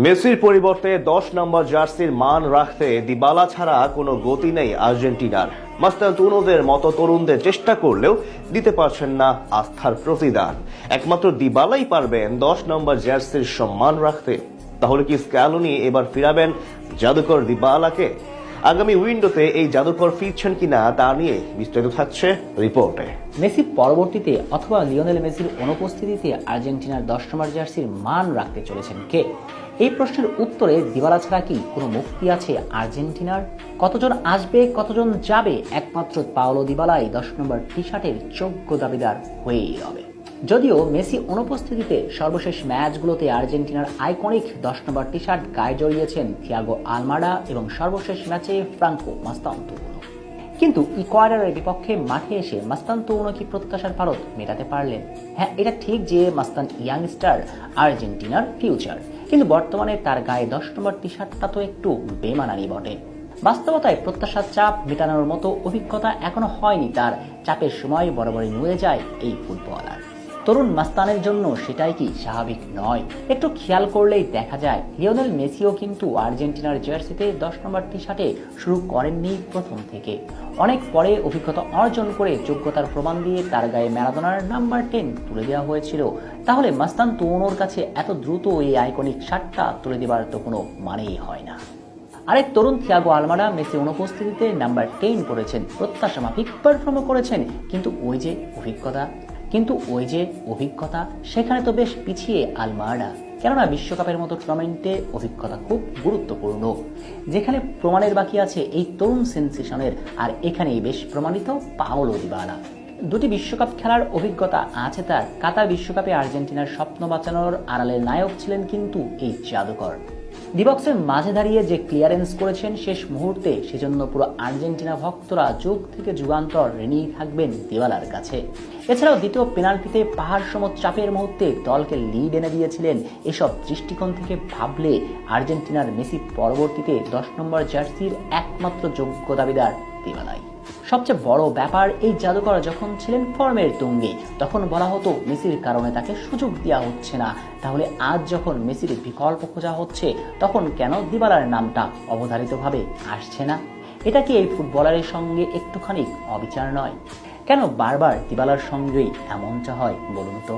মেসির পরিবর্তে 10 নম্বর জার্সির মান রাখতে দিবালা ছাড়া কোনো গতি নেই আর্জেন্টিনার। মাস্তাতুনোদের মতো তরুণদের চেষ্টা করলেও দিতে পারছেন না আস্থার প্রতিদান। একমাত্র দিবালাই পারবেন 10 নম্বর জার্সির সম্মান রাখতে। তাহলে কি স্ক্যালোনি এবার ফিরাবেন জাদুকর দিবালাকে? আগামী উইন্ডোতে এই জাদুকর ফিরছেন কিনা তা নিয়ে বিস্তারিত থাকছে রিপোর্টে। মেসি পরবর্তীতে অথবা লিওনেল মেসির অনুপস্থিতিতে আর্জেন্টিনার 10 নম্বর জার্সির মান রাখতে চলেছেন কে? এই প্রশ্নের উত্তরে দিবালা ছাড়া কি কোনো মুক্তি আছে আর্জেন্টিনার? কতজন আসবে, কতজন যাবে? একমাত্র পাওলো দিবালাই 10 নম্বর টি শার্টের যোগ্য দাবিদার হয়েই রবে। যদিও মেসি অনুপস্থিতিতে সর্বশেষ ম্যাচগুলোতে আর্জেন্টিনার আইকনিক 10 নম্বর টি শার্ট গায়ে জড়িয়েছেন থিয়াগো আলমাডা এবং সর্বশেষ ম্যাচে ফ্রাঙ্কো মাস্তান্তুনো। কিন্তু ইকুয়েডরের বিপক্ষে মাঠে এসে মাস্তান্তুনো কি প্রত্যাশার পারদ মেটাতে পারলেন? হ্যাঁ, এটা ঠিক যে মাস্তান ইয়াংস্টার আর্জেন্টিনার ফিউচার, কিন্তু বর্তমানে তার গায়ে 10 নম্বর টি শার্টটা তো একটু বেমানানি বটে। বাস্তবতায় প্রত্যাশার চাপ মেটানোর মতো অভিজ্ঞতা এখনো হয়নি তার। চাপের সময় বরাবরই নুয়ে যায় এই ফুটবলার। তরুণ মাস্তানের জন্য সেটাই কি স্বাভাবিক নয়? একটু খেয়াল করলেই দেখা যায় লিওনেল মেসিও কিন্তু আর্জেন্টিনার জার্সিতে 10 নম্বর টি শার্টে শুরু করেননি প্রথম থেকে। অনেক পরে অভিজ্ঞতা অর্জন করে যোগ্যতার প্রমাণ দিয়ে তার গায়ে ম্যারাডোনার নাম্বার 10 তুলে দেওয়া হয়েছিল। তাহলে মাস্তান্তুনোর কাছে এত দ্রুত এই আইকনিক শার্টটা তুলে দেওয়ার তো কোনো মানেই হয় না। আরেক তরুণ থিয়াগো আলমাডা মেসি অনুপস্থিতিতে নাম্বার 10 পড়েছেন, প্রত্যাশা মাফিক পারফর্ম করেছেন, কিন্তু ওই যে অভিজ্ঞতা সেখানে তো বেশ পিছিয়ে আলমাডা। কেননা বিশ্বকাপের মতো টুর্নামেন্টে অভিজ্ঞতা খুব গুরুত্বপূর্ণ, যেখানে প্রমাণের বাকি আছে এই তরুণ সেন্সেশনের। আর এখানেই বেশ প্রমাণিত পাওলো দিবালা। দুটি বিশ্বকাপ খেলার অভিজ্ঞতা আছে তার। কাতার বিশ্বকাপে আর্জেন্টিনার স্বপ্ন বাঁচানোর আড়ালে নায়ক ছিলেন কিন্তু এই জাদুকর। ডিবক্সের মাঝে দাঁড়িয়ে যে ক্লিয়ারেন্স করেছেন শেষ মুহূর্তে, সেজন্য পুরো আর্জেন্টিনা ভক্তরা যুগ থেকে যুগান্তর ঋণী থাকবেন দিবালার কাছে। এছাড়াও দ্বিতীয় পেনাল্টিতে পাহাড় সম চাপের মুহূর্তে দলকে লিড এনে দিয়েছিলেন। এসব দৃষ্টিকোণ থেকে ভাবলে আর্জেন্টিনার মেসি পরবর্তীতে 10 নম্বর জার্সির একমাত্র যোগ্য দাবিদার দিবালাই। সবচেয়ে বড় ব্যাপার, এই জাদুকর যখন ছিলেন ফর্মের তুঙ্গে তখন বলা হতো মেসির কারণে তাকে সুযোগ দেওয়া হচ্ছে না। তাহলে আজ যখন মেসির বিকল্প খোঁজা হচ্ছে তখন কেন দিবালার নামটা অবধারিতভাবে আসছে না? এটা কি এই ফুটবলারের সঙ্গে একটুখানি অবিচার নয়? কেন বারবার দিবালার সঙ্গেই এমনটা হয় বলুন তো?